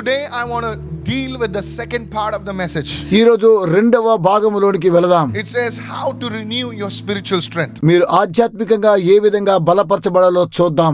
today I want to deal with the second part of the message. ఈ రోజు రెండవ భాగములోనికి వెళదాం. It says how to renew your spiritual strength. మీరు ఆధ్యాత్మికంగా ఏ విధంగా బలపరచబడాలో చూద్దాం.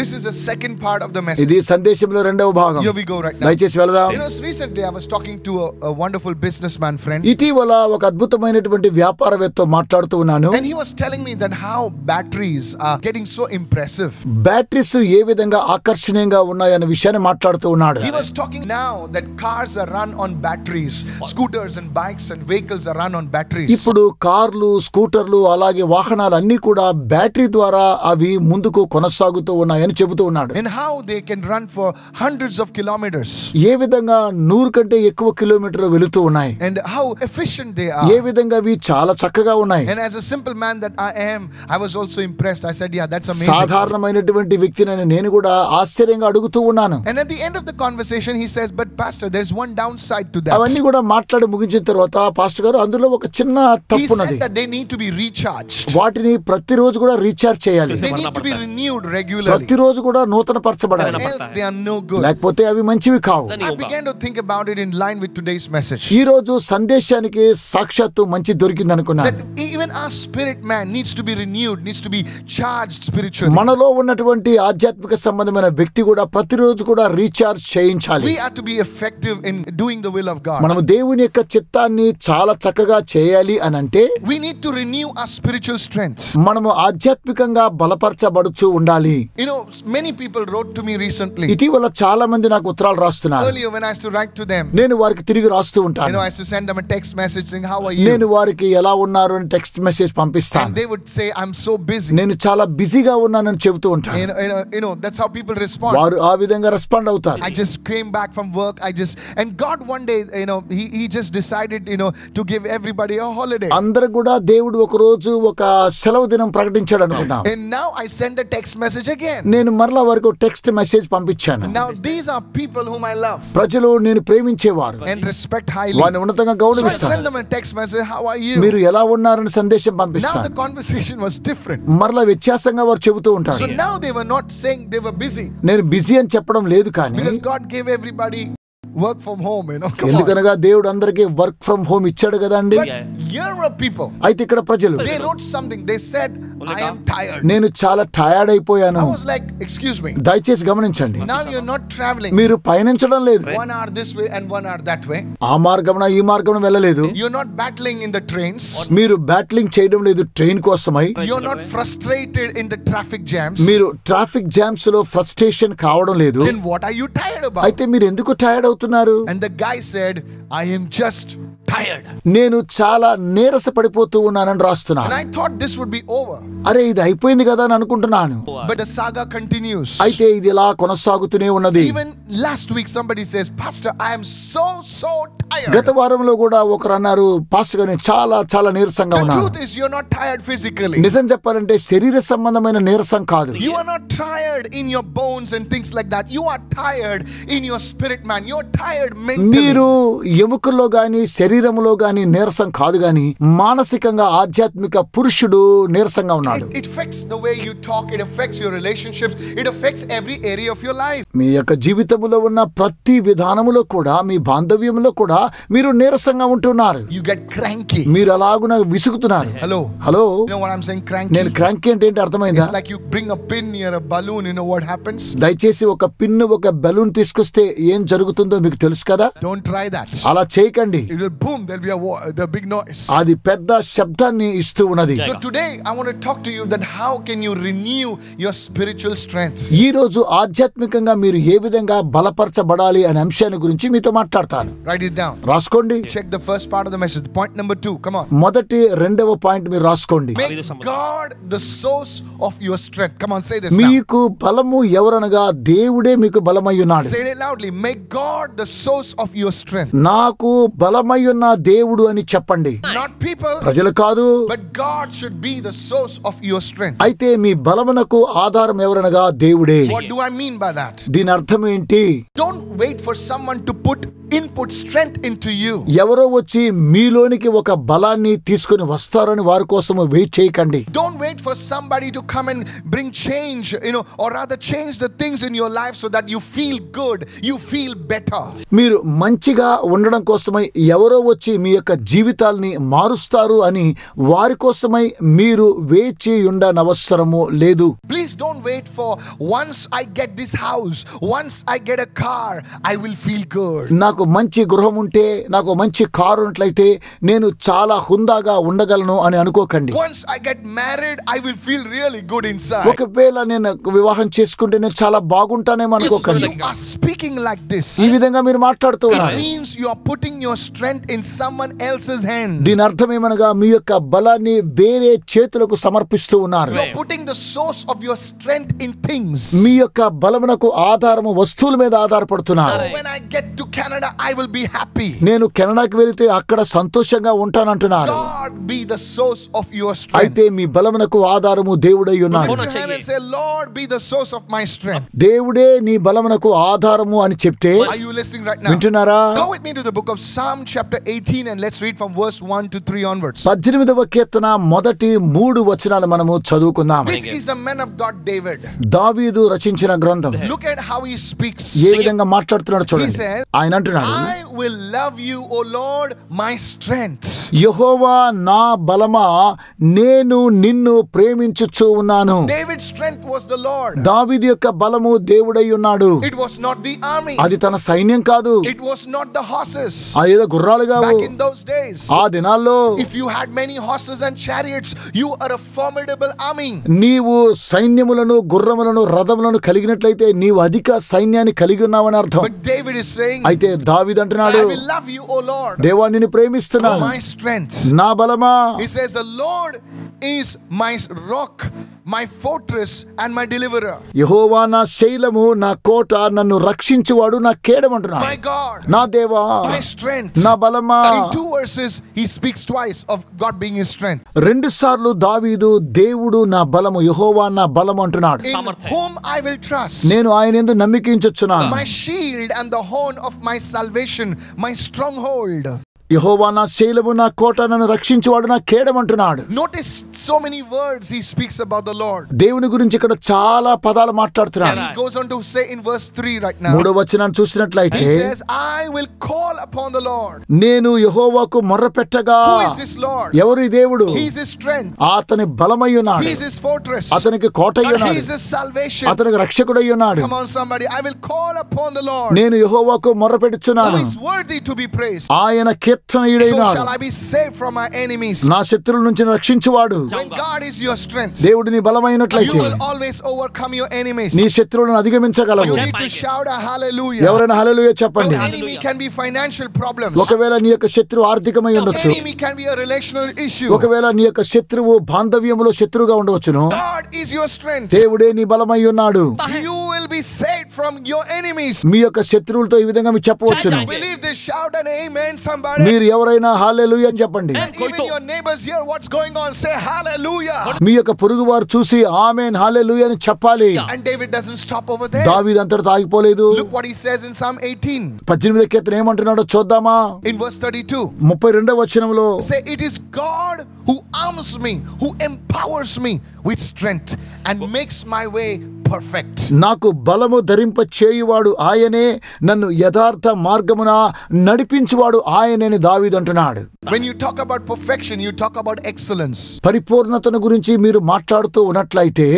This is the second part of the message. ఇది సందేశంలో రెండవ భాగం. Here we go right now. దయచేసి వెళదాం. You know, recently I was talking to a wonderful businessman friend. ఇటీవల ఒక అద్భుతమైనటువంటి వ్యాపారవేత్తతో మాట్లాడుతూ ఉన్నాను. And he was telling me that how batteries are getting so impressive. Batteries ఏ విధంగా ఆకర్షణీయంగా ఉన్నాయన్న విషయాన్ని మాట్లాడుతూ ఉన్నాడు. He was talking now that cars are run on batteries, scooters and bikes and vehicles are run on batteries. ఇప్పుడు కార్లు, స్కూటర్లు అలాగే వాహనాలు అన్ని కూడా బ్యాటరీ ద్వారా అవి ముందుకు కొనసాగుతూ ఉన్నాయని చెబుతూ ఉన్నాడు. And how they can run for hundreds of kilometers. ఏ విధంగా 100 కంటే ఎక్కువ కిలోమీటర్లు వెళుతూ ఉన్నాయి. And how efficient they are. ఏ విధంగా అవి చాలా చక్కగా ఉన్నాయి. And as a simple man that I am, I was also impressed. I said, yeah, that's amazing. సాధారణమైనటువంటి వ్యక్తిని నేను కూడా ఆశ్చర్యంగా అడుగుతూ ఉన్నాను. And at the end of the conversation he says, but pastor, there's one downside to that. అవన్నీ కూడా మాట్లాడి ముగించిన తర్వాత పాస్టర్ గారు అందులో ఒక చిన్న He తప్పు said ఉన్నది. that they need to be recharged. వాటిని ప్రతిరోజు కూడా రీఛార్జ్ చేయాలి. They need to be renewed regularly. ప్రతిరోజు కూడా నూతన పరచబడాలి. Else they are no good. లేకపోతే అవి మంచివి కావు. I began to think about it in line with today's message. ఈ రోజు సందేశానికి సాక్షాత్తు మంచి దొరికింది అనుకున్నాను. That even our spirit man needs to be renewed, needs to be charged spiritually. మనలో ఉన్నటువంటి ఆధ్యాత్మిక సంబంధమైన వ్యక్తి కూడా ప్రతిరోజు కూడా రీఛార్జ్ చేయించాలి. We are to be effective in doing the will of God. మనము దేవుని యొక్క చిత్తాన్ని చాలా చక్కగా చేయాలి అని అంటే We need to renew our spiritual strength. మనము ఆధ్యాత్మికంగా బలపరచబడుచు ఉండాలి. You know, many people wrote to me recently. ఇటీవల చాలా మంది నాకు ఉత్తరాలు రాస్తున్నారు. Earlier when I used to write to them, నేను వారికి తిరిగి రాస్తూ you ఉంటాను. know, I used to send them a text message saying, how are you? నేను వారికి ఎలా ఉన్నారు అని టెక్స్ట్ మెసేజ్ And పంపిస్తాను. they would say, I'm so busy. నేను చాలా బిజీగా ఉన్నానని చెబుతూ ఉంటాను. You know, that's how people respond. వారు ఆ విధంగా రెస్పాండ్ అవుతారు. I just came back from work. And God one day, you know, he just decided, you know, to give everybody a holiday. అందరూ కూడా దేవుడు ఒక రోజు ఒక సెలవు దినం ప్రకటించాడు అనుకుందాం. And now I send a text message again. నేను మరలా వారికి టెక్స్ట్ మెసేజ్ పంపించాను. Now these are people whom I love ప్రజలు నేను ప్రేమించేవారు, and respect highly. వారిని ఉన్నతంగా So I గౌరవిస్తాను. send them a text message, how are you? మీరు ఎలా ఉన్నారని సందేశం Now పంపిస్తాను. the conversation was different. మరలా వ్యత్యాసంగా వారు చెబుతూ ఉంటారు. So now they were not saying they were busy, నేను బిజీ అని చెప్పడం లేదు కానీ because God gave everybody work from home, you know. Come on. ఎందుకనగా దేవుడు అందరికీ వర్క్ ఫ్రమ్ హోమ్ ఇచ్చాడు కదండి. But here are people. అయితే ఇక్కడ ప్రజలు They wrote something. They said, I am tired. నేను చాలా టయర్డ్ అయిపోయాను. I was like, excuse me. దయచేసి గమనించండి, Now you're not traveling మీరు పయనించడం లేదు. 1 hour this way and 1 hour that way. ఆ మార్గమున ఈ మార్గమున వెళ్ళలేదు. You're not battling in the trains. మీరు బ్యాట్లింగ్ చేయడం లేదు ట్రైన్ కోసమై. You're not frustrated in the traffic jams. మీరు ట్రాఫిక్ జామ్స్ లో ఫ్రస్ట్రేషన్ కావడం లేదు. Then what are you tired about? అయితే మీరు ఎందుకు టయర్డ్ అవుతున్నారు? And the guy said, I am just tired. నేను చాలా నీరస పడిపోతూ ఉన్నానని రాస్తున్నాను. And I thought this would be over. అరే ఇది అయిపోయింది కదా అని అనుకుంటున్నాను. But the saga continues. అయితే ఇది ఇలా కొనసాగుతూనే ఉన్నది. Even last week somebody says, Pastor, I am so tired. గత వారంలో కూడా ఒకరు అన్నారు, పాస్టర్ గారు నేను చాలా నీరసంగా The ఉన్నాను. truth is you're not tired physically. నిజం చెప్పాలంటే శరీర సంబంధమైన నీరసం కాదు. You are not tired in your bones and things like that. You are tired in your spirit, man. You're tired mentally. మీరు ఎముకల్లో గాని శరీరంలో గాని నీరసం కాదు గాని మానసికంగా ఆధ్యాత్మిక పురుషుడు నీరసంగా ఉన్నాడు. It affects the way you talk. It affects your relationships. It affects every area of your life. మీ యొక్క జీవితంలో ఉన్న ప్రతి విధానములో కూడా మీ బాంధవ్యంలో కూడా మీరు నీరసంగా ఉంటున్నారు. You get cranky. మీరు అలాగున విసుగుతున్నారు. Hello. You know what I'm saying? Cranky. నేను క్రాంకీ అంటే ఏంటి అర్థమైందా? It's like you bring a pin near a balloon. You know what happens? దయచేసి ఒక పిన్ను ఒక బెలూన్ తీసుకొస్తే ఏం జరుగుతుందో మీకు తెలుసు కదా? Don't try that. అలా చేయకండి. It will boom. There'll be a big noise. అది పెద్ద శబ్దాన్ని ఇస్తూ ఉన్నది. So today I want to talk to you that how can you renew your spiritual strength? ఈ రోజు ఆధ్యాత్మికంగా మీరు ఏ విధంగా బలపరచబడాలి అనే అంశాన్ని గురించి మీతో మాట్లాడతాను. Write it down. రాసుకోండి. Check the first part of the message. Point number 2. Come on. మొదటి రెండవ పాయింట్ మీరు రాసుకోండి. Make God the source of your strength. Come on, say this now. మీకు బలము ఎవరనగా దేవుడే మీకు బలమై ఉన్నాడు. Say it loudly. Make God the source of your strength. నాకు బలమై ఉన్న దేవుడు అని చెప్పండి. Not people. ప్రజలు కాదు. But God should be the source of your strength. అయితే మీ బలమునకు ఆధారం ఎవరనగా దేవుడే. What do I mean by that? దీని అర్థం ఏంటి? Don't wait for someone to put input strength into you. ఎవరో వచ్చి మీలోనికి ఒక బలాన్ని తీసుకొని వస్తారని వారి కోసం వెయిట్ చేయకండి. Don't wait for somebody to come and bring change, or rather change the things in your life so that you feel good, you feel better. మీరు మంచిగా ఉండడం కోసమై ఎవరో వచ్చి మీ యొక్క జీవితాల్ని మారుస్తారు అని వారి కోసమై మీరు వేచి ఉండనవసరము లేదు. Please don't wait for once I get this house, once I get a car, I will feel good. నాకు మంచి గృహం ఉంటే, నాకు మంచి కారు ఉన్నట్లయితే నేను చాలా హుందాగా ఉండగలను అని అనుకోకండి. Once I get married, I will feel really good inside. ఒకవేళ నేను వివాహం చేసుకుంటే నేను చాలా బాగుంటానేమో అనుకోకండి. You are speaking like this. ఈ విధంగా మీరు మాట్లాడుతూ It ఉన్నారు. means you are putting your strength in someone else's hands. దీని అర్థం ఏమనగా మీ యొక్క బలాన్ని వేరే చేతులకు సమర్పిస్తూ ఉన్నారు. You are putting the source of your strength in things. మీ యొక్క బలమునకు ఆధారము వస్తువుల మీద ఆధారపడుతున్నారు. When I get to Canada, I will be happy. నేను కెనడాకి వెళితే అక్కడ సంతోషంగా ఉంటానంటున్నారు. God be the source of your strength. అయితే మీ బలమునకు ఆధారము దేవుడై ఉన్నాడు. Lift your hand and say, Lord, be the source of my strength. దేవుడే నీ బలమునకు ఆధారము అని చెప్తే Are you listening right now? వింటున్నారా? Go with me to the book of Psalm chapter 18 and let's read from verse 1 to 3 onwards. 18వ కీర్తన మొదటి 3 వచనాలు మనము చదువుకుందాం. This is the man of God David. దావీదు రచించిన గ్రంథం. Look at how he speaks. ఏ విధంగా మాట్లాడుతున్నాడు He చూడండి. says, ఆయన అంటున్నాడు, I will love you, O Lord, my strength. యెహోవా నా బలమా, నేను నిన్ను ప్రేమించుచు ఉన్నాను. David's strength was the Lord. దావీదు యొక్క బలము దేవుడై ఉన్నాడు. It was not the army. అది తన సైన్యం కాదు. It was not the horses. ఏదో గుర్రాలు కావు. Back in those days, ఆ దినాల్లో if you had many horses and chariots, you are a formidable army. నీవు సైన్యములను, గుర్రములను, రథములను కలిగినట్లయితే నీవు అధిక సైన్యాన్ని కలిగి ఉన్నావని అర్థం. But David is saying, అయితే దావీదు అంటున్నాడు, I will love you, O Lord, దేవా నిన్ను ప్రేమిస్తున్నాను, my strength. నా బలమా. He says, the Lord is my rock, my fortress and my deliverer. యెహోవా నా శైలము, నా కోట, నన్ను రక్షించువాడు, నా కేడమంటున్నాడు. My God, నా దేవా, my strength. నా బలమా. And in 2 verses he speaks twice of God being his strength. 2 సార్లు దావీదు దేవుడు నా బలము, యెహోవా నా బలము అంటున్నాడు. In whom I will trust. నేను ఆయన యందు నమ్మికించుచున్నాను. My shield and the horn of my salvation, my stronghold. యెహోవా నా శైలము, నా కోట, నన్ను రక్షించువాడు, నా కేడమంటున్నాడు. Notice so many words he speaks about the Lord. దేవుని గురించి ఇక్కడ చాలా పదాలు మాట్లాడుతున్నాడు. And he goes on to say in verse 3 right now. 3వ వచనాన్ని చూసినట్లయితే, He says, I will call upon the Lord. నేను యెహోవాకు మొర్రపెట్టగా. Who is this Lord? ఎవరు ఈ దేవుడు? He is his strength. అతని బలమై ఉన్నాడు. He is his fortress. అతనికి కోటై He ఉన్నాడు. is his salvation. అతనికి రక్షకుడై ఉన్నాడు. Come on somebody, I will call upon the Lord. నేను యెహోవాకు మొర్రపెట్టుచున్నాను. Who is worthy to be praised. ఆయన కీర్తనీయుడైనాడు. So shall I be saved from my enemies. నా శత్రువుల నుంచి రక్షించువాడు. When God is your strength, దేవుడు నీ బలమైనట్లయితే you will always overcome your enemies. నీ శత్రువులను అధిగమించగలవు. You need to shout a hallelujah. ఎవరైనా హల్లెలూయా చెప్పండి. Your enemy can be financial problems. ఒకవేళ నీ యొక్క శత్రువు ఆర్థికమై ఉండొచ్చు. Enemy can be a relational issue. ఒకవేళ నీ యొక్క శత్రువు బాంధవ్యములో శత్రువుగా ఉండవచ్చును. God is your strength. దేవుడే నీ బలమై ఉన్నాడు. You will be saved from your enemies. మీ యొక్క శత్రువులతో ఈ విధంగా మీరు చెప్పవచ్చును. Believe this, shout an amen somebody. మీరు ఎవరైనా హల్లెలూయా అని చెప్పండి. And even your neighbors hear what's going on, say hallelujah. మీ యొక్క పొరుగువారు చూసి ఆమేన్ హల్లెలూయా అని చెప్పాలి. And David doesn't stop over there. దావీదు అంతటితో ఆగిపోలేదు. Look what he says in Psalm 18. 18వ కీర్తన ఏమంటున్నాడో చూద్దామా. In verse 32. 32వ వచనంలో, Say, it is God who arms me, who empowers me with strength and makes my way perfect. నాకు బలము ధరింప చేయువాడు ఆయనే, నన్ను యథార్థ మార్గమున నడిపించువాడు ఆయనే దావీదు అంటున్నాడు. When you talk about perfection, you talk about excellence. పరిపూర్ణతను గురించి మీరు మాట్లాడుతూ ఉన్నట్లయితే,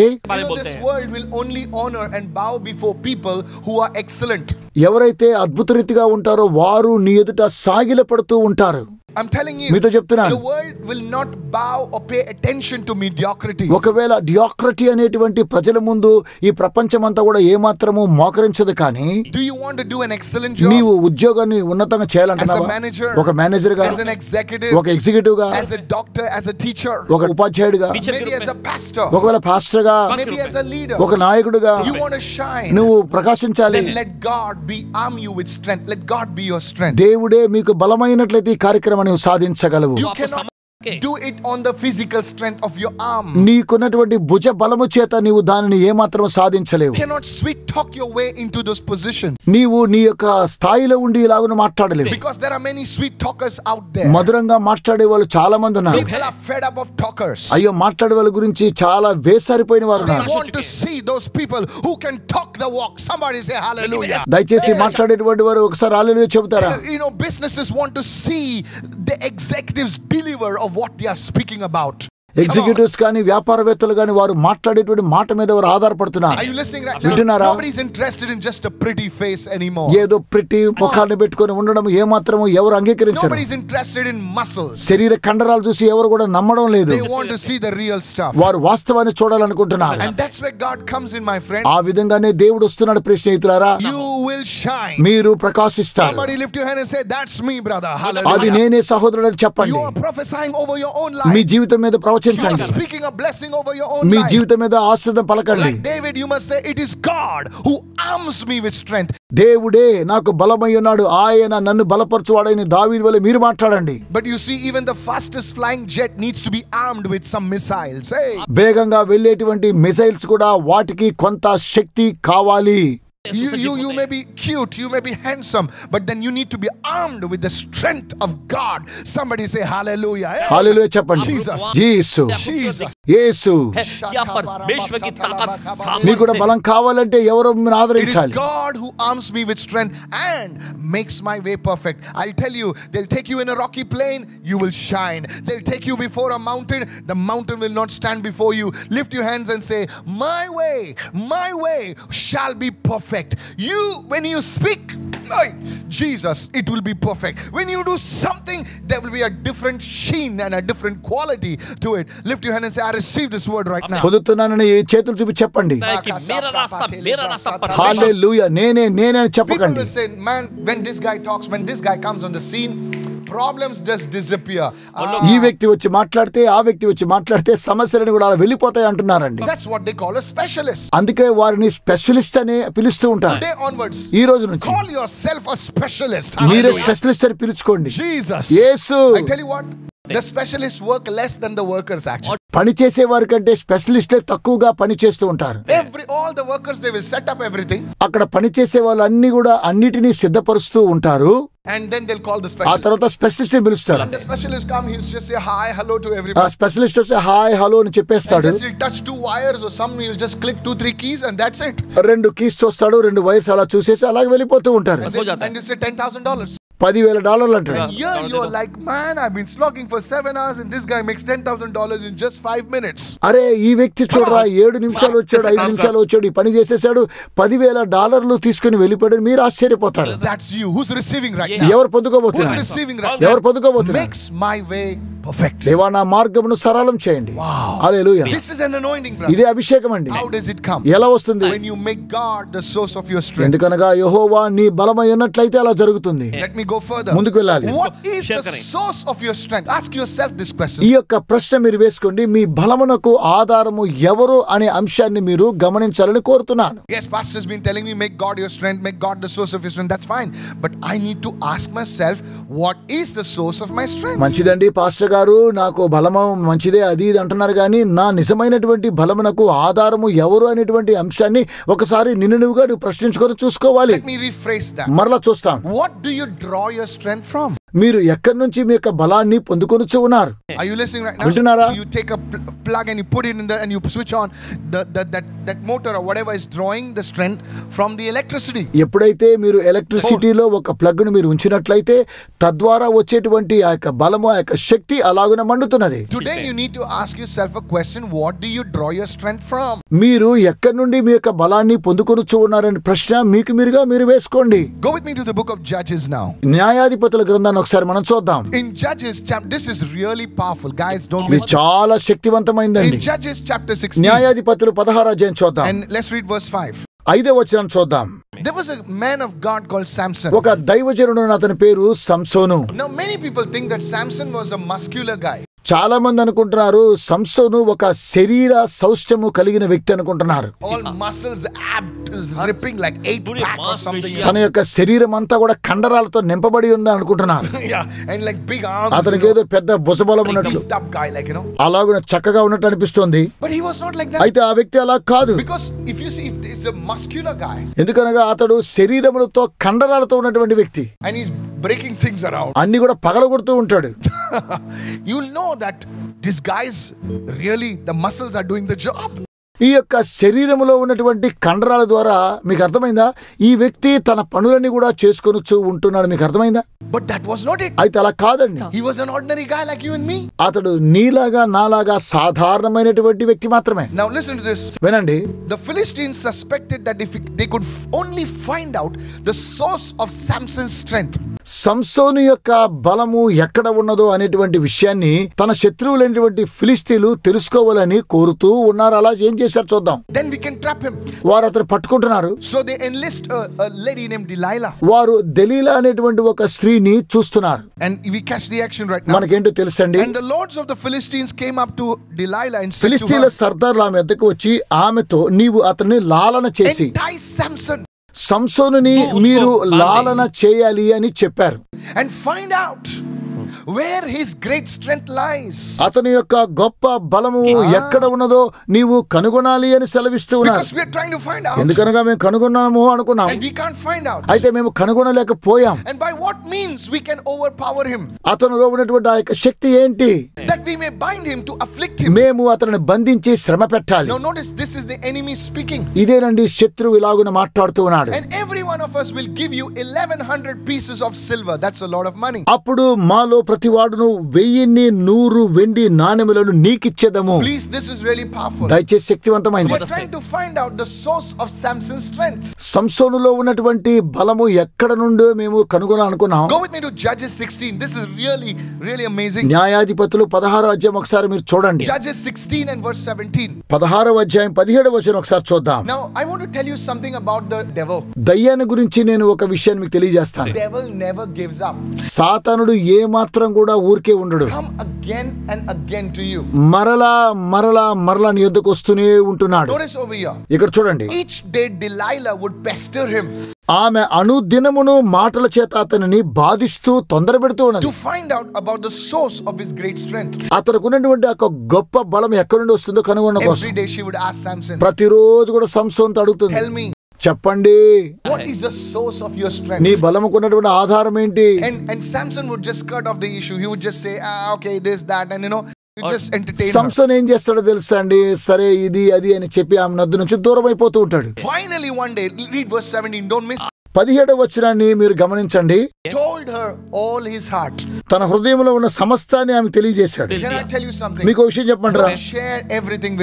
This world will only honor and bow before people who are excellent. ఎవరైతే అద్భుత రీతిగా ఉంటారో వారు నీ ఎదుట సాగిలపడుతూ ఉంటారు. I'm telling you, మీతో చెప్తున్నాను, the world will not bow or pay attention to mediocrity. ఒకవేళ డియోక్రటీ అనేటువంటి ప్రజల ముందు ఈ ప్రపంచమంతా కూడా ఏమాత్రము మోకరించదు. కానీ Do you want to do an excellent job? నీవు ఉద్యోగాన్ని ఉన్నతంగా చేయాలంటున్నావా? As a manager, ఒక మేనేజర్ గా, as an executive, ఒక ఎగ్జిక్యూటివ్ గా, as a doctor, as a teacher, ఒక ఉపాధ్యాయుడిగా, maybe as a pastor, ఒకవేళ పాస్టర్ గా, maybe as a leader, ఒక నాయకుడిగా you want to shine. నువ్వు ప్రకాశించాలి. Then let God arm you with strength. Let God be your strength. దేవుడే మీకు బలమైనట్లయితే ఈ కార్యక్రమాన్ని సాధించగలవు. You cannot Do it on the physical strength of your arm. నీకున్నటువంటి భుజ బలము చేత నీవు దానిని ఏమాత్రం సాధించలేవు. You cannot sweet talk your way into those positions. నీవు నీ యొక్క స్థాయిలో ఉండి ఇలాగున మాట్లాడలేవు. Because there are many sweet talkers out there. మధురంగా మాట్లాడే వాళ్ళు చాలా మంది ఉన్నారు. People are fed up of talkers. అయ్యో మాట్లాడే వాళ్ళ గురించి చాలా వేసారిపోయిన వారు They ఉన్నారు. want to see those people who can talk the walk. Somebody say hallelujah. దయచేసి మాట్లాడేటువంటి వారు ఒకసారి హల్లెలూయా చెబుతారా? Businesses want to see the executives deliver of what they are speaking about. Executives కానీ వ్యాపారవేత్తలు కానీ వారు మాట్లాడేటువంటి మాట మీద వారు ఆధారపడుతున్నారు. Are you listening right? వింటున్నారా? Nobody is interested in just a pretty face anymore. ఏదో ప్రిటి ముఖాన్ని పెట్టుకొని ఉండడం ఏమాత్రము ఎవరు అంగీకరించరు. Nobody is interested in muscles. శరీర కండరాలు చూసి ఎవరు కూడా నమ్మడం లేదు. They want to see the real stuff. వారు వాస్తవాన్ని చూడాలనుకుంటున్నారు. And that's where God comes in, my friend. ఆ విధంగానే దేవుడు వస్తున్నాడు ప్రియ స్నేహితులారా. You will shine. మీరు ప్రకాశిస్తారు. Somebody lift your hand and say, that's me, brother. అది Hallelujah. నేనే సహోదరుడు చెప్పండి. You are prophesying over your own me life. జీవితం మీద You are ప్రవచించండి. speaking a blessing over your own me life. జీవితం మీద ఆశీర్వాదం పలకండి. Like David, you must say, it is God who arms me with strength. దేవుడే నాకు బలమై ఉన్నాడు, ఆయన నన్ను బలపరచువాడని దావీదు వలె మీరు మాట్లాడండి. But you see, even the fastest flying jet needs to be armed with some missiles. Hey. వేగంగా వెళ్ళేటువంటి మిసైల్స్ కూడా వాటికి కొంత శక్తి కావాలి. You may be cute, you may be handsome, but then you need to be armed with the strength of God. Somebody say hallelujah. Hey. హల్లెలూయా చెప్పండి. Jesus. యేసు Jesus. యేసు क्या परमेश्वर की ताकत మీకు కూడా బలం కావాలంటే ఎవరో మిమ్మల్ని It is ఆదరించాలి. God who arms me with strength and makes my way perfect. I'll tell you, they'll take you in a rocky plain, you will shine. They'll take you before a mountain, the mountain will not stand before you. Lift your hands and say, my way shall be perfect. You, when you speak, Jesus, it will be perfect. When you do something, there will be a different sheen and a different quality to it. Lift your hand and say, I receive this word right now. పొందుతున్నానని చేతులు చూపి చెప్పండి. मेरा रास्ता హల్లెలూయా. నేనే అని People చెప్పకండి. will say, man, when this guy talks, when this guy comes on the scene, problems just disappear. ఈ వ్యక్తి వచ్చి మాట్లాడితే ఆ వ్యక్తి వచ్చి మాట్లాడితే సమస్యలను కూడా అలా వెళ్ళిపోతాయి అంటున్నారండి. That's what they call a specialist. అందుకే వారిని స్పెషలిస్ట్ అని పిలుస్తూ ఉంటారు. Today onwards, ఈ రోజు నుంచి call yourself a specialist. మీరే Hallelujah. స్పెషలిస్ట్ అని పిలుచుకోండి. Jesus. Yesu. I tell you what, the specialists work less than the workers actually. పని చేసే వారి కంటే స్పెషలిస్ట్లే తక్కువగా పని చేస్తూ ఉంటారు. All the workers, they will set up everything. అక్కడ పని చేసే వాళ్ళు అన్ని కూడా అన్నిటినీ సిద్ధపరుస్తూ ఉంటారు. And then they'll call the ఆ specialist. తర్వాత స్పెషలిస్ట్ ని పిలుస్తారు. When the specialist come, he'll just say hi, hello to ఆ everybody. స్పెషలిస్ట్ వస్తే హాయ్ హలో అని And చెప్పేస్తాడు. just he'll touch 2 wires or something, he'll just click 2-3 keys and that's it. 2 keys చూస్తాడు, 2 wires అలా చూసేసి అలాగే వెళ్ళిపోతూ ఉంటారు. And he'll say $10,000. $10,000 అంటాడు. Here you're like, man, I've been slogging for 7 hours and this guy makes $10,000 in just 5 minutes. అరే ఈ వ్యక్తి చూడరా 7 నిమిషాలు వచ్చాడు, 5 నిమిషాలు వచ్చాడు, ఈ పని చేసేసాడు, $10,000 తీసుకుని వెళ్ళిపోయాడు. మీరు ఆశ్చర్యపోతారు. That's you. Who's receiving right now? ఎవరు Who's పొందుకోబోతున్నారు? receiving right now? ఎవరు పొందుకోబోతున్నారు? Makes my way perfect. దేవా నా మార్గమును సరళం చేయండి. హల్లెలూయా. This is an anointing, brother. ఇదే అభిషేకం అండి. How does it come? ఎలా వస్తుంది? When you make God the source of your strength. ఎందుకనగా యెహోవా నీ బలమై ఉన్నట్లయితే అలా జరుగుతుంది. Let me go further. ముందుకు వెళ్ళాలి. What is the source of your strength? Ask yourself this question. ఈ యొక్క ప్రశ్న మీరు వేసుకోండి. మీ బలమునకు ఆధారము ఎవరు అనే అంశాన్ని మీరు గమనించాలని కోరుతున్నాను. Yes, pastor has been telling me make God your strength, make God the source of your strength. That's fine. But I need to ask myself, what is the source of my strength? మంచిదండి pastor గారు, నాకు బలము మంచిదే అది ఇది అంటున్నారు కానీ నా నిజమైనటువంటి బలమునకు ఆధారము ఎవరు అనేటువంటి అంశాన్ని ఒకసారి నిన్నుగా నువ్వు ప్రశ్నించుకొని చూసుకోవాలి. Let me rephrase that. మరలా చూస్తాం. What do you draw your strength from? మీరు ఎక్కడి నుంచి మీ యొక్క బలాన్ని పొందుకొనుచు ఉన్నారు? Are you listening right now? వింటున్నారా? So you take a plug and you put it in the and you switch on that motor or whatever is drawing the strength from the electricity. ఎప్పుడైతే మీరు ఎలక్ట్రిసిటీలో ఒక plug ను మీరు ఉంచినట్లయితే తద్వారా వచ్చేటువంటి ఆ యొక్క బలము ఆ యొక్క శక్తి అలాగున మండుతున్నది. Today you need to ask yourself a question, what do you draw your strength from? మీరు ఎక్కడి నుండి మీ యొక్క బలాన్ని పొందుకొనుచు ఉన్నారనే ప్రశ్న మీకు మీరుగా మీరు వేసుకోండి. Go with me to the book of Judges now. న్యాయాధిపతుల గ్రంథాన్ని ఒకసారి మనం చూద్దాం. In Judges this is really powerful, guys. Don't ఇది miss. చాలా శక్తివంతమైందండి. In Judges chapter 16. న్యాయాధిపతులు 16వ అధ్యాయం చూద్దాం. And let's read verse 5. 5వ వచనం చూద్దాం. There was a man of God called Samson. ఒక దైవజనుడు అతని పేరు సంసోను. Now many people think that Samson was a muscular guy. చాలా మంది అనుకుంటున్నారు సంసోను ఒక శరీర సౌష్ఠ్యము కలిగిన వ్యక్తి అనుకుంటున్నారు. All muscles, abs ripping like 8 pack or something. తన యొక్క శరీరం అంతా కూడా కండరాలతో నింపబడి ఉంది అనుకుంటున్నారు. Yeah, and like big arms. అతనికి ఏదో పెద్ద భుజబలం ఉన్నట్లు, tough guy, like, you know. అలాగున చక్కగా ఉన్నట్టు అనిపిస్తుంది. But he was not like that. అయితే ఆ వ్యక్తి అలా కాదు. Because if you see, he's a muscular guy. ఎందుకనగా అతడు శరీరములతో కండరాలతో ఉన్నటువంటి వ్యక్తి. And he's breaking things around. అన్ని కూడా పగలగొడుతూ ఉంటాడు. You'll know that these guys really, the muscles are doing the job. ఈ యొక్క శరీరములో ఉన్నటువంటి కండరాల ద్వారా మీకు అర్థమైందా, ఈ వ్యక్తి తన పనులన్నీ కూడా చేసుకొనొచ్చు ఉంటున్నాడు. మీకు అర్థమైందా? But that was not it. అయితే అలా కాదండి. He was an ordinary guy like you and me. అతడు నీలాగా నాలాగా సాధారణమైనటువంటి వ్యక్తి మాత్రమే. Now listen to this. వినండి. The Philistines suspected that if they could only find out the source of Samson's strength. సంసోను యొక్క బలము ఎక్కడ ఉన్నదో అనేటువంటి విషయాన్ని తన శత్రువులైనటువంటి ఫిలిస్తీన్లు తెలుసుకోవాలని కోరుతూ ఉన్నారు. అలా ఏం చేశారు చూద్దాం. Then we can trap him. వారు అతను పట్టుకుంటున్నారు. So they enlist a lady named Delilah. వారు దెలీలా అనేటువంటి ఒక స్త్రీని చూస్తున్నారు. And we catch the action right now. మనకేంటో తెలుసండి. And the lords of the Philistines came up to Delilah and said to ఫిలిస్తీన్ల her, సర్దార్లు ఆమె ఎద్దకు వచ్చి ఆమెతో నీవు అతన్ని లాలన చేసి entice Samson సంసోనుని మీరు లాలన చేయాలి అని చెప్పారు. and find out where his great strength lies. అతని యొక్క గొప్ప బలము ఎక్కడ ఉన్నదో నీవు కనుగొనాలి అని సెలవిస్తూ ఉన్నారు. Because we are trying to find out. ఎందుకనగా మేము కనుగొన్నాము అనుకున్నాం. And we can't find out. అయితే మేము కనుగొనలేకపోయాం. And by what means we can overpower him? అతనిలో ఉన్నటువంటి ఆ యొక్క శక్తి ఏంటి? That we may bind him to afflict him. మేము అతనిని బంధించి శ్రమ పెట్టాలి. Now notice, this is the enemy speaking. ఇదేనండి శత్రువు ఇలాగున మాట్లాడుతూ ఉన్నాడు. And every one of us will give you 1100 pieces of silver. That's a lot of money. అప్పుడు మాలో ప్రతివాడును 1000 వెండి నాణెములను నీకిచ్చేదము. Please, this is really powerful. దయచేసి శక్తివంతమైంది. We are trying to find out the source of Samson's strength. సంసోనులో ఉన్నటువంటి బలము ఎక్కడ నుండో మేము కనుగొనాలనుకున్నాం. Go with me to Judges 16. This is really, really amazing. న్యాయాధిపతులు 16వ అధ్యాయం ఒకసారి మీరు చూడండి. Judges 16 and verse 17. 16వ అధ్యాయం 17వ వచనం ఒకసారి చూద్దాం. Now, I want to tell you something about the devil. దయ్యాన్ని గురించి నేను ఒక విషయాన్ని మీకు తెలియజేస్తాను. The devil never gives up. సాతానుడు ఏ మాత్రం కూడా ఊరికే ఉండడు. Come again and again to you. మరలా మరలా మరలా నీ యొద్దకు వస్తూనే ఉంటున్నాడు. Notice over here. ఇక్కడ చూడండి. Each day Delilah would pester him ఆమె అనుదినమును మాటల చేత అతనిని బాధిస్తూ తొందర పెడుతూ ఉన్నది. to find out about the source of his great strength. అతనికి ఉన్నటువంటి ఒక గొప్ప బలం ఎక్కడి నుండి వస్తుందో కనుగొనడం కోసం Every day she would ask Samson, ప్రతిరోజు కూడా సంసోనుతో అడుగుతుంది. tell me, చెప్పండి, what is the source of your strength? నీ బలముకున్నటువంటి ఆధారం ఏంటి? And Samson would just skirt off the issue. He would just say, okay, this, that, and you just entertain her. సంసోన్ ఏం చేస్తాడో తెలుసా అండి? సరే ఇది అది అని చెప్పి ఆమె నద్దు నుంచి దూరం అయిపోతూ ఉంటాడు. Finally one day, read verse 17, don't miss. 17వ వచనాన్ని మీరు గమనించండి. Told her all his heart. తన హృదయంలో ఉన్న సమస్తాన్ని ఆమె తెలియజేశాడు. Can I tell you something? మీకు విషయం చెప్పమంటారా? Don't share everything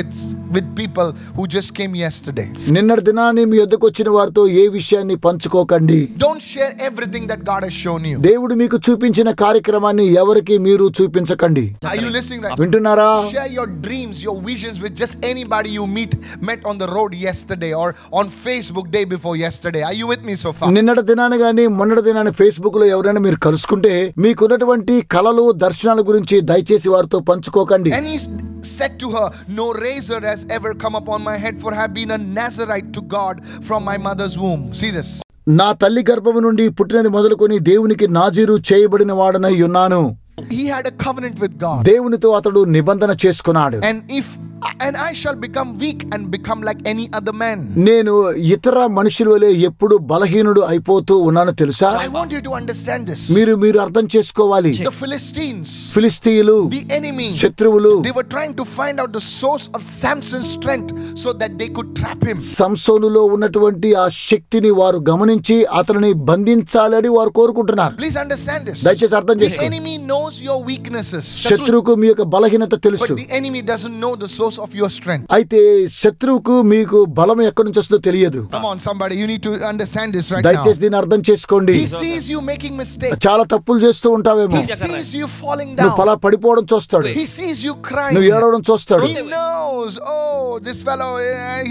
with people who just came yesterday. నిన్నటి దినాన్ని మీ యొద్దకు వచ్చిన వారితో ఏ విషయాన్ని పంచుకోకండి. Don't share everything that God has shown you. దేవుడు మీకు చూపించిన కార్యక్రమాన్ని ఎవరికి మీరు చూపించకండి. Are you listening right? వింటున్నారా? Share your dreams, your visions with just anybody you met on the road yesterday or on Facebook day before yesterday. Are you with me so far? నిన్నటి దినాన్ని గాని మొన్నటి దినాన్ని ఫేస్బుక్ లో ఎవరైనా మీరు కలుసుకుంటే మీకున్నటువంటి కలలు దర్శనాల గురించి దయచేసి వారితో పంచుకోకండి. And he said to her, no razor has ever come upon my head, for I have been a Nazarite to God from my mother's womb. See this. నా తల్లి గర్భము నుండి పుట్టినది మొదలుకొని దేవునికి నాజీరు చేయబడిన వాడనై ఉన్నాను. He had a covenant with God. దేవునితో అతడు నిబంధన చేసుకున్నాడు. And I shall become weak and become like any other man. నేను ఇతర మనుషుల వలె ఎప్పుడు బలహీనుడు అయిపోతూ ఉన్నాను తెలుసా? I want you to understand this. మీరు అర్థం చేసుకోవాలి. The Philistines, ఫిలిస్తీయులు, the enemy, శత్రువులు, they were trying to find out the source of Samson's strength so that they could trap him. సంసోనులో ఉన్నటువంటి ఆ శక్తిని వారు గమనించి అతనిని బంధించాలని వారు కోరుకుంటున్నారు. Please understand this. దయచేసి అర్థం The చేసుకోండి. enemy knows your weaknesses. శత్రువుకు మీ యొక్క బలహీనత తెలుసు. But the enemy doesn't know the source source of your strength. అయితే శత్రువుకు మీకు బలం ఎక్కడి నుంచి వస్తుందో తెలియదు. Come on, somebody, you need to understand this right now. దయచేసి దీన్ని అర్థం చేసుకోండి. He sees you making mistakes. చాలా తప్పులు చేస్తూ ఉంటావేమో. He sees you falling నువ్వు down. పలా పడిపోవడం చూస్తాడు. He sees you crying. నువ్వు ఏడవడం చూస్తాడు. He knows, oh, this fellow,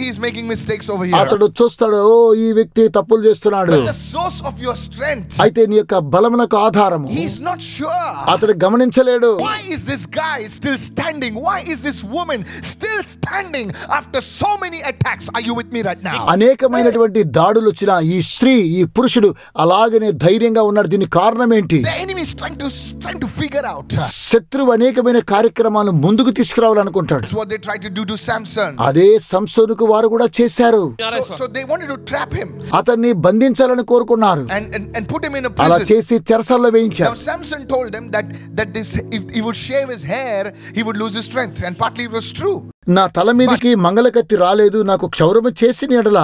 he's making mistakes over here. అతడు చూస్తాడు, ఓ ఈ వ్యక్తి తప్పులు చేస్తున్నాడు. But the source of your strength, అయితే నీ యొక్క బలమునకు ఆధారము he's not sure. అతడు గమనించలేడు. Why is this guy still standing? Why is this woman still standing after so many attacks? Are you with me right now? అనేకమైనటువంటి దాడులు వచ్చిన ఈ స్త్రీ, ఈ పురుషుడు అలాగనే ధైర్యంగా ఉన్నాడు. దీని కారణం ఏంటి? The enemy is trying to figure out. శత్రువు అనేకమైన కార్యక్రమాలను ముందుకు తీసుకురావాలనుకుంటాడు. That's what they tried to do to Samson. అదే సంసోనుకు వారు కూడా చేశారు. So they wanted to trap him అతన్ని బంధించాలని కోరుకున్నారు. and put him in a అలా prison. చేసి చెరసాల్లో Now వేయించారు. Samson told them that this, if he would shave his hair, he would lose his strength, and partly it was true. నా తల మీదకి మంగళకత్తి రాలేదు, నాకు క్షౌరము చేసిన ఎడల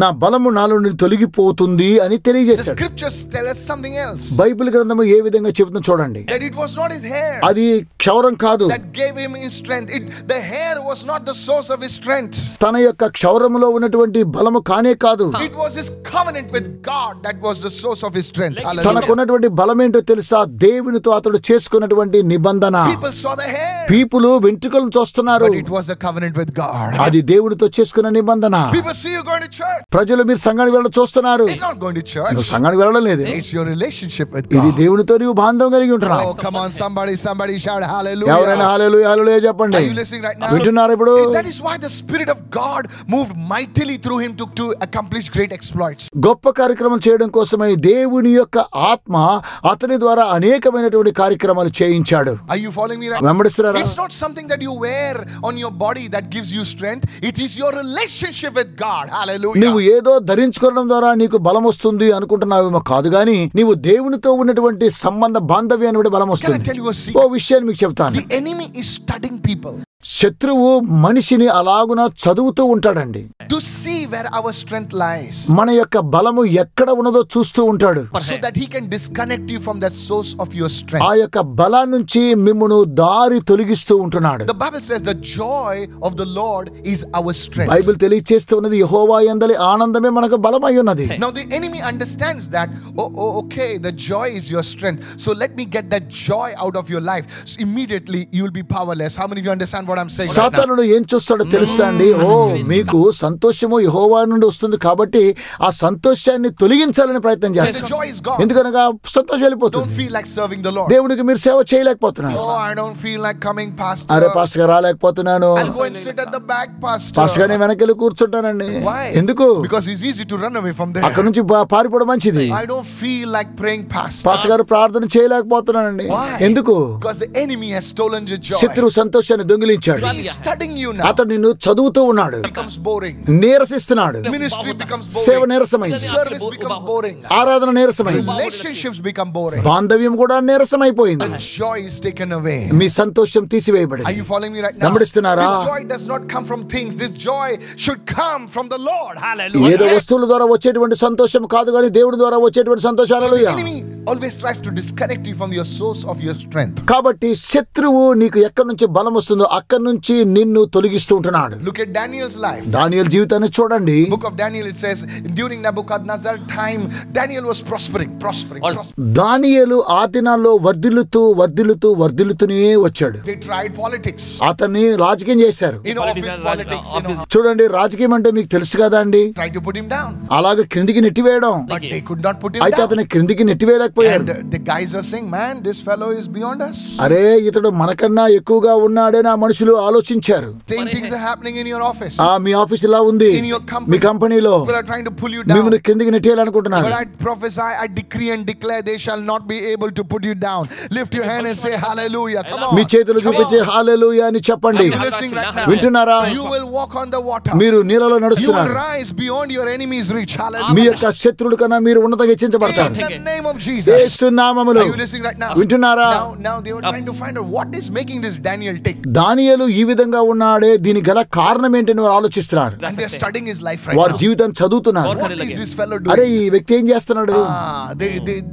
నా బలము నాలో నుండి తొలగిపోతుంది అని The తెలియజేశాడు. scriptures tell us something else. Bible గ్రంథము ఏ విధంగా చెబుతుందో చూడండి. That it was not his hair అది క్షౌరం కాదు. that gave him his strength. The hair was not the source of his strength. తన యొక్క క్షౌరములో ఉన్నటువంటి బలము కానే కాదు. It was his covenant with God that was the source of his strength. Hallelujah. తనకున్నటువంటి బలమేంటో తెలుసా? దేవునితో అతడు చేసుకున్నటువంటి నిబంధన. People saw the hair, పీపులు వెంట్రుకలను చూస్తున్నారు. but it was a covenant with God. అది దేవునితో చేసుకున్న నిబంధన. People see you going to church. ప్రజలు మీరు సంఘానికి వెళ్ళడం చూస్తున్నారు. It's not going to church. నువ్వు సంఘానికి వెళ్ళడం లేదు. It's your relationship with ఇది God. దేవునితో నీవు బాంధవం కలిగి ఉంటున్నావు. Oh, come on, somebody shout hallelujah. ఎవరైనా హల్లెలూయా హల్లెలూయా చెప్పండి. Are you listening right now? వింటున్నారు ఇప్పుడు? That is why the Spirit of God moved mightily through him to accomplish great exploits. గొప్ప కార్యక్రమం చేయడం కోసమై దేవుని యొక్క ఆత్మ అతని ద్వారా అనేకమైనటువంటి కార్యక్రమాలు చేయించాడు. Are you following me right? వెంబడిస్తున్నారా? It's not something that you wear on your body that gives you strength. It is your relationship with God. Hallelujah. నువ్వు ఏదో ధరించుకోవడం ద్వారా నీకు బలం వస్తుంది అనుకుంటున్నావేమో కాదు, గాని నీవు దేవునితో ఉన్నటువంటి సంబంధ బాంధవ్యాన్ని బట్టి బలం Can I వస్తుంది. tell you a oh secret? విషయాన్ని మీకు చెప్తాను. The enemy is studying people శత్రువు మనిషిని అలాగున చదువుతూ ఉంటాడండి. to see where our strength lies, మన యొక్క బలము ఎక్కడ ఉన్నదో చూస్తూ ఉంటాడు. so that he can disconnect you from that source of your ఆ strength. యొక్క బలం నుంచి మిమ్మును దారి తొలగిస్తూ ఉంటున్నాడు. The Bible says the joy of the Lord is our strength. Bible తెలియచేస్తూ ఉన్నది యెహోవా యందలి ఆనందమే మనకు బలమై ఉన్నది. Now the enemy understands that, okay, the joy is your strength, so let me get that joy out of your life. So immediately you will be powerless. How many of you understand what I'm saying? సాతానుడు ఏం చూస్తాడో తెలుసా అండి? ఓ మీకు సంతోషము యెహోవా నుండి వస్తుంది కాబట్టి ఆ సంతోషాన్ని తొలగించాలని ప్రయత్నం The చేస్తాడు. joy is gone. ఎందుకనగా సంతోషం Don't వెళ్ళిపోతుంది. feel like serving the Lord. దేవునికి మీరు సేవ చేయలేకపోతున్నారు. Oh, I don't feel like coming, pastor. అరే పాస్టర్ గారు రాలేకపోతున్నాను. I'll go and sit at the back, pastor. Pastor గారు నేను వెనకెళ్ళి కూర్చుంటానండి. Why? ఎందుకు? Because it's easy to run away from there. అక్కడ నుంచి పారిపోవడం మంచిది. I don't feel like praying, pastor. Pastor గారు ప్రార్థన చేయలేకపోతున్నానండి. Why? ఎందుకు? Because the enemy has stolen your joy. శత్రువు సంతోషాన్ని దొంగిలించాడు. He is studying you now. అతడు నిన్ను చదువుతూ ఉన్నాడు. It becomes boring. నీరసిస్తున్నాడు. Ministry becomes సేవ boring. నీరసమైంది. Service becomes boring. ఆరాధన నీరసమైంది. Relationships become boring. బాంధవ్యం కూడా నీరసమైపోయింది. The joy is taken away. మీ సంతోషం Are తీసివేయబడింది. you following me right now? గమనిస్తున్నారా? This joy does not come from things. This joy should come from the Lord. Hallelujah. ఏదో వస్తువుల ద్వారా వచ్చేటువంటి సంతోషం కాదు, కానీ దేవుడి ద్వారా వచ్చేటువంటి సంతోషాలు. So the enemy always tries to disconnect you from your source of your strength. కాబట్టి శత్రువు నీకు ఎక్కడి నుంచి బలం వస్తుందో అక్కడి నుంచి నిన్ను తొలగిస్తూ ఉంటున్నాడు. Look at Daniel's life. దానియేలు జీవితాన్ని చూడండి. Book of Daniel, it says during Nebuchadnezzar time, Daniel was prospering. దానియేలు ఆ దినాల్లో వర్ధిల్లుతూనే వచ్చాడు. They tried politics. అతన్ని రాజకీయం చేశారు. In office politics. చూడండి, రాజకీయం అంటే మీకు తెలుసు కదా అండి. Tried to put him down. అలాగే క్రిందికి నెట్టివేయడం. But they could not put him అయితే down. అతని క్రిందికి నెట్టివేయలేకపోయారు. And the guys are saying, man, this fellow is beyond us. అరే ఇతడు మనకన్నా ఎక్కువగా ఉన్నాడని ఆ మనుషులు ఆలోచించారు. Same things are happening in your office. Me office ఇలా ఉంది, In your company. మీ కంపెనీలో People are trying to pull you down. మిమ్మల్ని క్రిందికి నెట్టేయాలనుకుంటున్నారు. But I prophesy, I decree and declare they shall not be able to put you down. Lift your hand and say hallelujah. Come on. మీ చేతులు చూపించి హల్లెలూయా అని చెప్పండి. Are you listening right now? వింటున్నారా? You will walk on the water. మీరు నీళ్ళలో You will నడుస్తున్నారు. rise beyond your enemy's reach. Me Hallelujah. యొక్క శత్రువుల కన్నా మీరు ఉన్నతంగా హెచ్చించబడతారు. In the name of Jesus. యేసు నామములో. Are you listening right now? వింటున్నారా? Now they were trying to find out what is making this Daniel tick. దానియేలు ఈ విధంగా ఉన్నాడే, దీని గల కారణం ఏంటని వారు ఆలోచిస్తున్నారు. And they are studying his life right వారి now. జీవితం చదువుతున్నారు. What is this fellow అరే doing? ఈ వ్యక్తి ఏం చేస్తున్నాడు?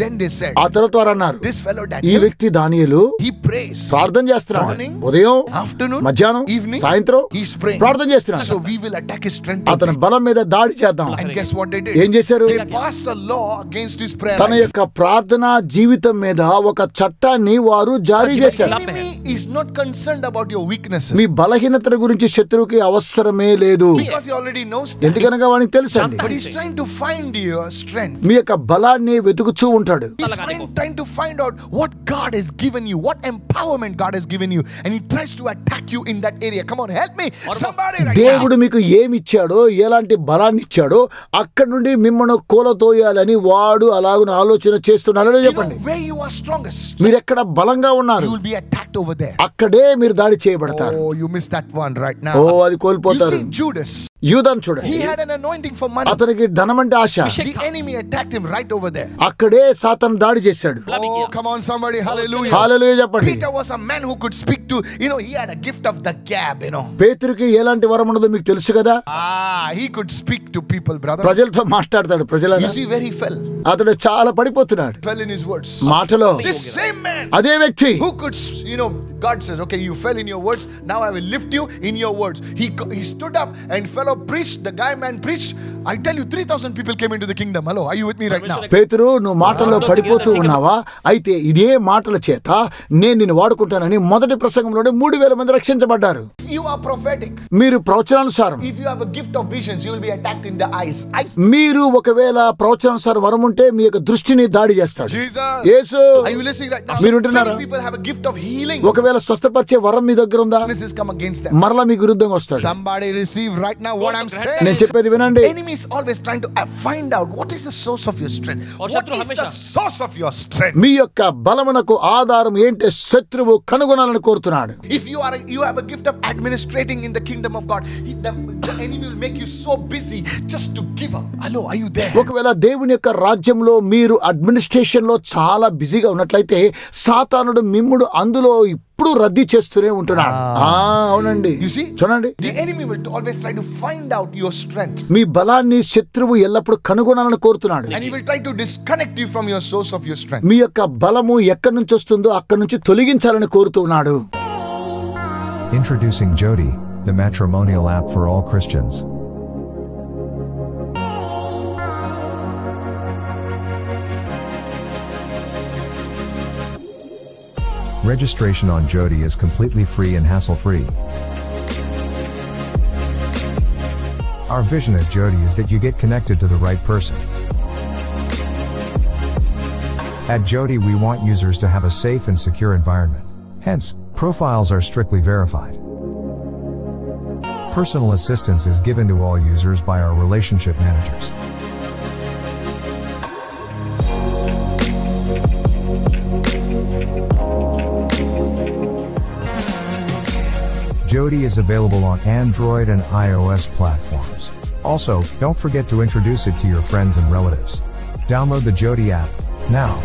Then they said, ఆ తర్వాత వారు అన్నారు, this fellow ఈ Daniel, వ్యక్తి దానియేలు he prays. ప్రార్థన చేస్తున్నాడు. Morning, ఉదయం, afternoon, మధ్యాహ్నం, evening, సాయంత్రం he's praying. ప్రార్థన చేస్తున్నాడు. So we will attack his strength. అతని బలం మీద దాడి చేద్దాం. And guess what they did? ఏం చేశారు? They passed a law against his prayer తన life. యొక్క ప్రార్థనా జీవితం మీద ఒక చట్టాన్ని వారు జారీ The చేశారు. enemy is not concerned about your weaknesses. మీ బలహీనతల గురించి శత్రువుకి అవసరమే లేదు. Because he already knows that. ఎందుకనగా వానికి తెలుసండి. But he's trying to find your strength. మీ యొక్క బలాన్ని వెతుకుచూ ఉంటాడు. He's trying to find out what God has given you, what empowerment God has given you, and he tries to attack you in that area. Come on, help me. Somebody right now. దేవుడు మీకు ఏమి ఇచ్చాడో, ఎలాంటి బలాన్ని ఇచ్చాడో అక్కడ నుండి మిమ్మల్ని కూలతోయాలని వాడు అలాగున ఆలోచన చేస్తున్నాడో You know చెప్పండి. where you are strongest, మీరు ఎక్కడ బలంగా ఉన్నారు, you will be attacked over there. అక్కడే మీరు దాడి చేయబడతారు. Oh, you missed that one right now. అది You కోల్పోతారు. see Judas, యూదాను చూడండి, he had an anointing for money. అతనికి ధనమంటే ఆశ. The enemy attacked him right over there. అక్కడే సాతాను దాడి చేశాడు. Oh, come on somebody, hallelujah. హల్లెలూయా చెప్పండి. Peter was a man who could speak to, he had a gift of the gab, పేతురుకి ఎలాంటి వరం ఉన్నదో మీకు తెలుసు కదా. he could speak to people, brother. ప్రజలతో మాట్లాడతాడు. ప్రజల You see where he fell? అతడు చాలా పడిపోతున్నాడు Fell in his words. మాటలో. This same man అదే వ్యక్తి who could, God says, okay, you fell in your words, now I will lift you in your words. He stood up and fellow preached, the guy man preached. I tell you, 3,000 people came into the kingdom. Hello, are you with me right now? పేతురు, నువ్వు మాటల్లో పడిపోతూ ఉన్నావా? అయితే ఇదే మాటల చేత నేను నిన్ను వాడుకుంటానని మొదటి ప్రసంగంలోనే 3,000 మంది రక్షించబడ్డారు. If you are prophetic, మీరు ప్రవచనానుసారం, if you have a gift of visions, you will be attacked in the eyes. మీరు ఒకవేళ ప్రవచనానుసారం వరం ఉంటే మీ యొక్క దృష్టిని దాడి చేస్తాడు. Jesus, Yesu, are you listening right now? మీరు వింటున్నారా? Many people have a gift of healing. ఒకవేళ స్వస్థపరిచే వరం మీ దగ్గర ఉందా? This is come against them. మరలా మీకు విరుద్ధంగా వస్తాడు. Somebody receive right now what I'm saying. నేను చెప్పేది వినండి. Enemy is always trying to find out what is the source of your strength. What is the source of your strength? మీ యొక్క బలమునకు ఆధారం ఏంటి శత్రువు కనుగొనాలని కోరుతున్నాడు. If you have a gift of administrating in the kingdom of God, the enemy will make you so busy just to give up. Hello, are you there? ఒకవేళ దేవుని యొక్క రాజ్యంలో మీరు అడ్మినిస్ట్రేషన్ లో చాలా బిజీగా ఉన్నట్లయితే సాతానుడు మిమ్ముడు అందులో ఇప్పుడు రద్దీ చేస్తూనే ఉంటున్నాడు. అవునండి. You see? చూడండి, The enemy will always try to find out your strength. మీ బలాన్ని శత్రువు ఎల్లప్పుడూ కనుగొనాలని కోరుతున్నాడు. And he will try to disconnect you from your source of your strength. మీ యొక్క బలము ఎక్కడి నుంచి వస్తుందో అక్కడి నుంచి తొలగించాలని కోరుతున్నాడు. Introducing Jodi, the matrimonial app for all Christians. Registration on Jodi is completely free and hassle-free. Our vision at Jodi is that you get connected to the right person. At Jodi, we want users to have a safe and secure environment. Hence, profiles are strictly verified. Personal assistance is given to all users by our relationship managers. Jodi is available on Android and iOS platforms. Also, don't forget to introduce it to your friends and relatives. Download the Jodi app now.